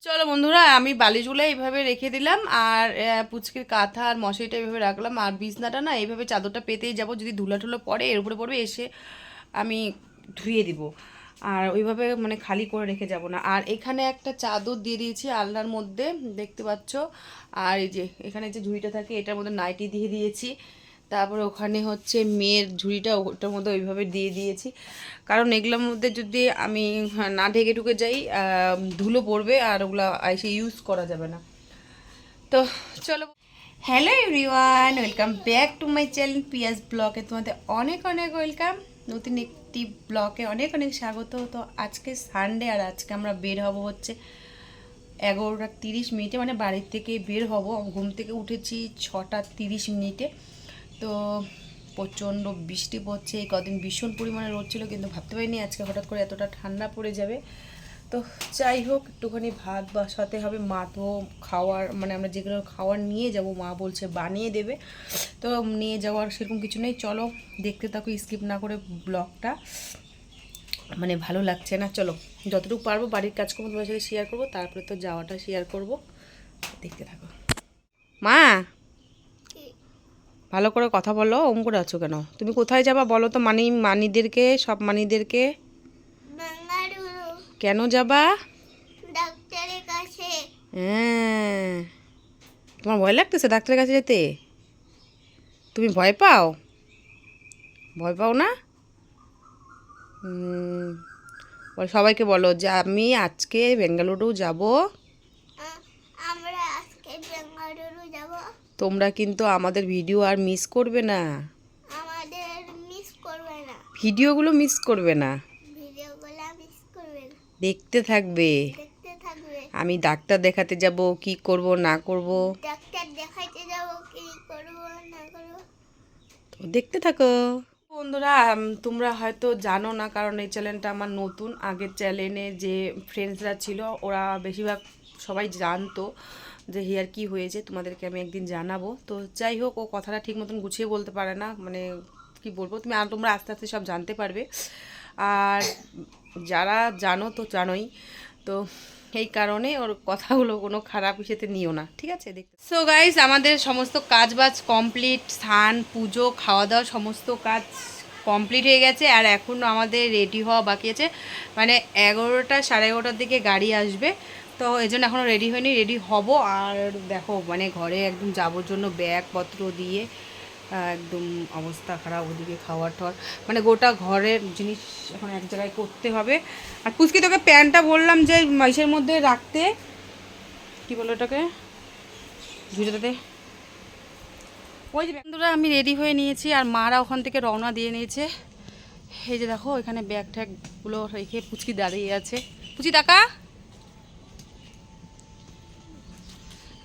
চলো বন্ধুরা, আমি বালিশগুলো এইভাবে রেখে দিলাম, আর পুচকির কাঁথা আর মশারিটা এইভাবে রাখলাম, আর বিছনাটা না এইভাবে চাদরটা পেতেই যাব, যদি ধুলা টুলো পড়ে এর উপরে পড়বে, এসে আমি ধুয়ে দিব। আর ওইভাবে মানে খালি করে রেখে যাব না। আর এখানে একটা চাদর দিয়ে দিয়েছি আলনার মধ্যে, দেখতে পাচ্ছ। আর এই যে এখানে যে ঝুড়িটা থাকে এটার মধ্যে নাইটি দিয়ে দিয়েছি। তারপরে ওখানে হচ্ছে মেয়ের ঝুড়িটা, ওটার মধ্যে ওইভাবে দিয়ে দিয়েছি। কারণ এগুলোর মধ্যে যদি আমি না ঢেকে ঢুকে যাই, ধুলো পড়বে আর ওগুলো এসে ইউজ করা যাবে না। তো চলো, hello everyone, welcome back to my channel Piyas ব্লগে। তোমাদের অনেক অনেক ওয়েলকাম, নতুন একটি ব্লগে অনেক অনেক স্বাগত। তো আজকে সানডে, আর আজকে আমরা বের হব হচ্ছে 11:30, মানে বাড়ির থেকে বের হব। ঘুম থেকে উঠেছি 6:30। তো প্রচণ্ড বৃষ্টি পড়ছে, এই কদিন ভীষণ পরিমাণে রোদ ছিল, কিন্তু ভাবতে পারিনি আজকে হঠাৎ করে এতটা ঠান্ডা পড়ে যাবে। তো যাই হোক, একটুখানি ভাত বসাতে হবে। মা তো খাওয়ার মানে আমরা যেগুলো খাওয়ার নিয়ে যাব মা বলছে বানিয়ে দেবে, তো নিয়ে যাওয়ার সেরকম কিছু নেই। চলো দেখতে থাকো, স্কিপ না করে ব্লগটা, মানে ভালো লাগছে না। চলো যতটুকু পারবো বাড়ির কাজকর্ম তোমার সাথে শেয়ার করবো, তারপরে তো যাওয়াটা শেয়ার করব, দেখতে থাকো। মা ভালো করে কথা বলো, ওম করে আছো কেন? তুমি কোথায় যাবা বলো তো? মানিদেরকে, সব মানিদেরকে। কেন যাবা? ডাক্তারের কাছে। হ্যাঁ, তোমার ভয় লাগতেছে ডাক্তারের কাছে যেতে? তুমি ভয় পাও? ভয় পাও না? সবাইকে বলো যে আমি আজকে বেঙ্গালুরু যাব, আমরা আজকে বেঙ্গালুরু যাব। তোমরা কিন্তু আমাদের ভিডিও আর মিস করবে না, আমাদের মিস করবে না, ভিডিওগুলো মিস করবে না, ভিডিওগুলো মিস করবে না, দেখতে থাকবে। দেখতে থাকবে। আমি ডাক্তার দেখাতে যাব, কি করব না করব ডাক্তার দেখাইতে যাব, কি করব না করব, তো দেখতে থাকো। বন্ধুরা, তোমরা হয়তো জানো না, কারণ এই চ্যানেলটা আমার নতুন। আগের চ্যানেলে যে ফ্রেন্ডসরা ছিল ওরা বেশিরভাগ সবাই জানতো যে হিয়ার কি হয়েছে, তোমাদেরকে আমি একদিন জানাবো। তো যাই হোক, ও কথাটা ঠিক মতন গুছিয়ে বলতে পারে না, মানে কি বলবো, তোমরা আস্তে আস্তে সব জানতে পারবে। আর যারা জানো তো জানোই, তো এই কারণে ওর কথাগুলো কোনো খারাপ হিসেবে নিও না, ঠিক আছে? দেখতে সো গাইস, আমাদের সমস্ত কাজ বাজ কমপ্লিট, স্নান পুজো খাওয়া দাওয়া সমস্ত কাজ কমপ্লিট হয়ে গেছে। আর এখন আমাদের রেডি হওয়া বাকি আছে, মানে 11টা 11:30 দিকে গাড়ি আসবে, তো এই জন্য এখনও রেডি হয়নি, রেডি হব। আর দেখো মানে ঘরে একদম যাবোর জন্য ব্যাগপত্র দিয়ে একদম অবস্থা খারাপ, ওদিকে খাওয়ার টাওয়ার, মানে গোটা ঘরের জিনিস এখন এক জায়গায় করতে হবে। আর পুচকি তোকে প্যান্টটা বললাম যে মাইসের মধ্যে রাখতে, কি বলো ওটাকে, ঝুড়িটাতে। ওই যে বন্ধুরা, আমি রেডি হয়ে নিয়েছি, আর মারা ওখান থেকে রওনা দিয়ে নিয়েছে। এই যে দেখো এখানে ব্যাগ ট্যাগগুলো রেখে পুচকি দাঁড়িয়ে আছে। পুচি টাকা,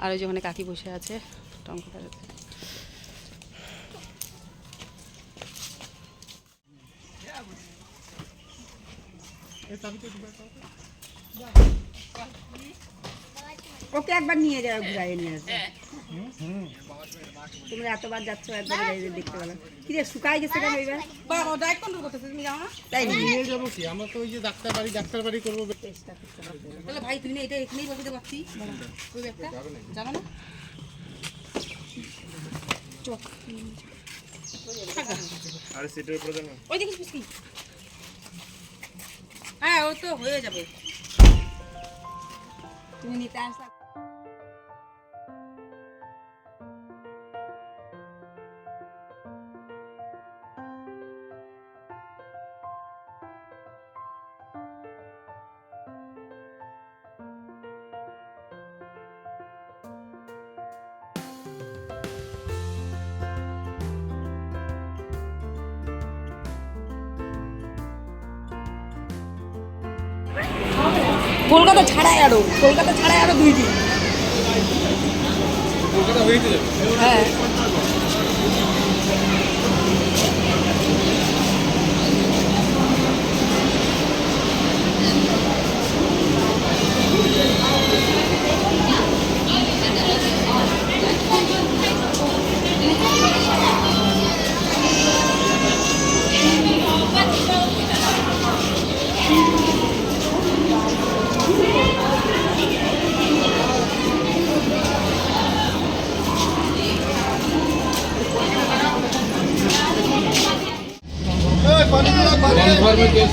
আর ওই যে ওখানে কাকি বসে আছে টঙ্কটাতে। ওকে একবার নিয়ে যাও, ঘুরাই নিয়ে আসবে। তোমরা এতবার যাচ্ছ, একবার দেখতে পেলাম। কি রে, শুকাই গেছে কেন এবার? তাই নিয়ে যাবো কি, আমরা তো ওই যে ডাক্তার বাড়ি করবো। তাহলে ভাই তুই না এটা এখানেই বসে পারছি, ওই ব্যাগটা যাবে না? আরে সিটের উপরে দেন। ওই দেখিস পুচকি, হ্যাঁ ও তো হয়ে যাবে, তুমি নিতে আসা। কলকাতা ছাড়াই আরো 2 দিন। কলকাতা হয়েছে হ্যাঁ,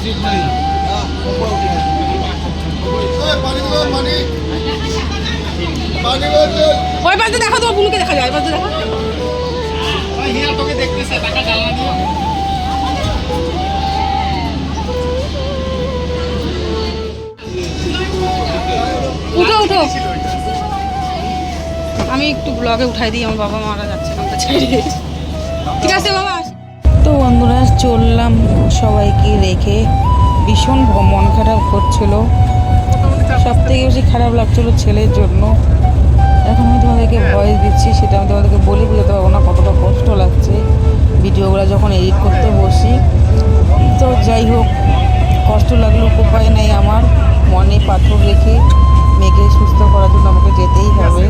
ওই পাশে দেখো, তোমার বুনুকে দেখা যায়, ওই পাশে দেখো। তোকে দেখতেছে টাকা জানলা দিও। উঠো উঠো, আমি একটু ব্লগে উঠাই দিই, আমার বাবা মারা যাচ্ছে না ছেড়ে। ঠিক আছে বাবা। তো বন্ধুরা চললাম সবাইকে রেখে, ভীষণ মন খারাপ করছিল, সব থেকে বেশি খারাপ লাগছিল ছেলের জন্য। এখন আমি তোমাদেরকে ভয়েস দিচ্ছি, সেটা আমি তোমাদেরকে বলে বোঝাতে পারবো না কতটা কষ্ট লাগছে ভিডিওগুলো যখন এডিট করতে বসি। তো যাই হোক, কষ্ট লাগলেও উপায় নেই, আমার মনে পাথর রেখে মেয়েকে সুস্থ করার জন্য আমাকে যেতেই হবে।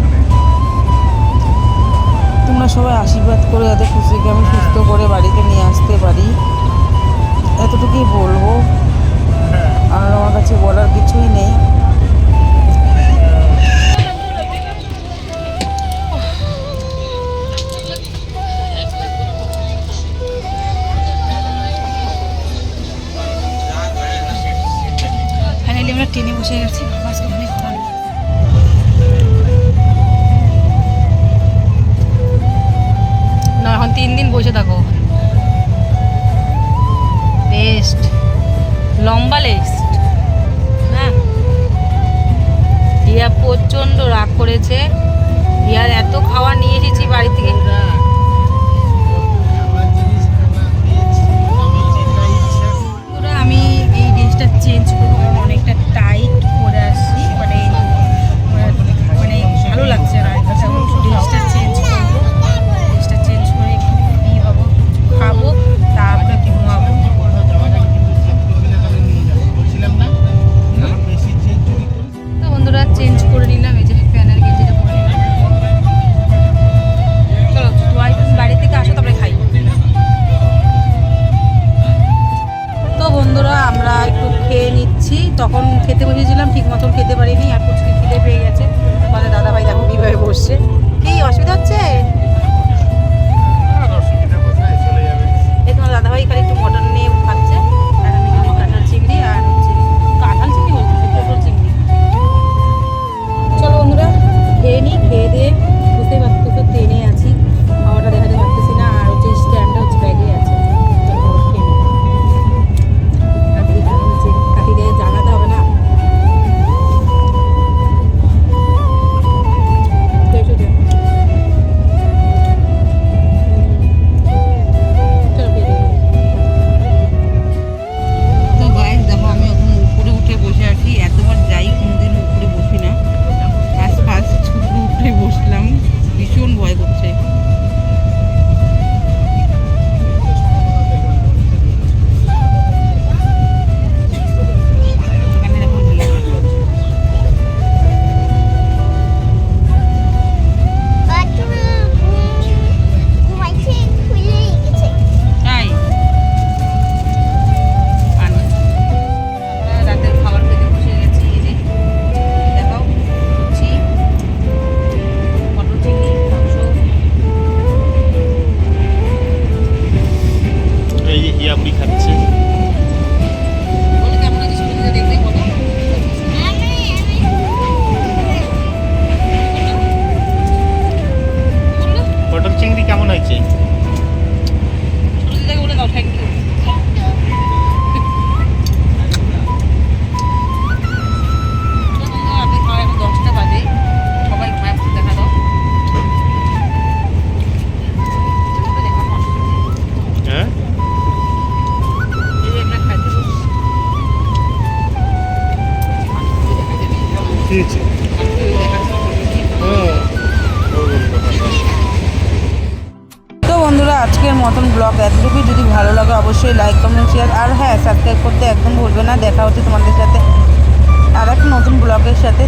তোমরা সবাই আশীর্বাদ করে যাতে খুশিকে আমি সুস্থ করে বাড়িতে নিয়ে আসতে পারি, এতটুকুই বলবো। আর আমার কাছে বলার কিছুই নেই। ফাইনালি আমরা ট্রেনে বসে গেছি, বাসে অনেক ভালো। না এখন 3 দিন বসে থাকো, রেস্ট, লম্বা রেস্ট। হ্যাঁ, রিয়া প্রচণ্ড রাগ করেছে। রিয়ার এত খাবার নিয়ে এসেছি বাড়ি থেকে। আমি এই ড্রেসটা চেঞ্জ করবো, কারণ অনেকটা টাইট করে আসছি, মানে মানে ভালো লাগছে না। ড্রেসটা চেঞ্জ করবো, ড্রেসটা চেঞ্জ করে একটু ফ্রি হবো, খাবো, তারপরে ঘুমাবো। তো বন্ধুরা চেঞ্জ করে নিলাম, এই যে প্যানের গেঞ্জিটা পরে নিলাম। চলো বাড়ি থেকে আসো, তারপরে খাই। তো বন্ধুরা আমরা একটু খেয়ে নিচ্ছি, তখন খেতে বসেছিলাম, ঠিক মতন খেতে পারিনি, আর পুচকে খিদে পেয়ে গেছে। মানে দাদাভাই দেখো কীভাবে বসছে, কি অসুবিধা হচ্ছে? এই তোমার দাদাভাই খালি একটু মটন নিয়ে খাচ্ছে, আর আমি খাবো কাঁঠাল চিংড়ি, আর হচ্ছে কাঁঠাল চিংড়ি বলছি, পটল চিংড়ি। চলো বন্ধুরা খেয়ে নিই, খেয়ে দিয়ে বুঝতেই পারতো তো ট্রেনে আছি, খাওয়াটা দেখাতে পারতেছি না, আর হচ্ছে স্ট্যান্ডটা হচ্ছে ব্যাগে আছে। চলো খেয়ে নিই। কাকিদের জানাতে হবে না। তো গাইস দেখো, আমি এখন উপরে উঠে বসে আছি, এতবার যাই কোনোদিন উপরে বসি না, আজ ফার্স্ট উপরে উঠে বসলাম, ভীষণ ভয় করছে। ঘুমাইছে, খুলে গেছে। তাই আমরা রাতের খাবার খেতে বসে গেছি, এই যে দেখাও, লুচি, মটর চিংড়ি, মাংস। এই যে হিয়া মুড়ি খাচ্ছে। বলো কেমন আছে শুরুতে দেখলে বলো। পটল চিংড়ি কেমন হয়েছে? শুরুতে দেখে বলে দাও থ্যাংক ইউ। আপনি খাওয়া এখন 10টা বাজে, সবাই ম্যাপ দেখা দাও। দেখানো হ্যাঁ, এই যে আমরা খাইতে বসছি। কি হয়েছে? তো বন্ধুরা আজকের মতন ব্লগ এতটুকুই, যদি ভালো লাগে অবশ্যই লাইক কমেন্ট শেয়ার, আর হ্যাঁ সাবস্ক্রাইব করতে একদম ভুলবে না। দেখা হচ্ছে তোমাদের সাথে আর একটা নতুন ব্লগের সাথে।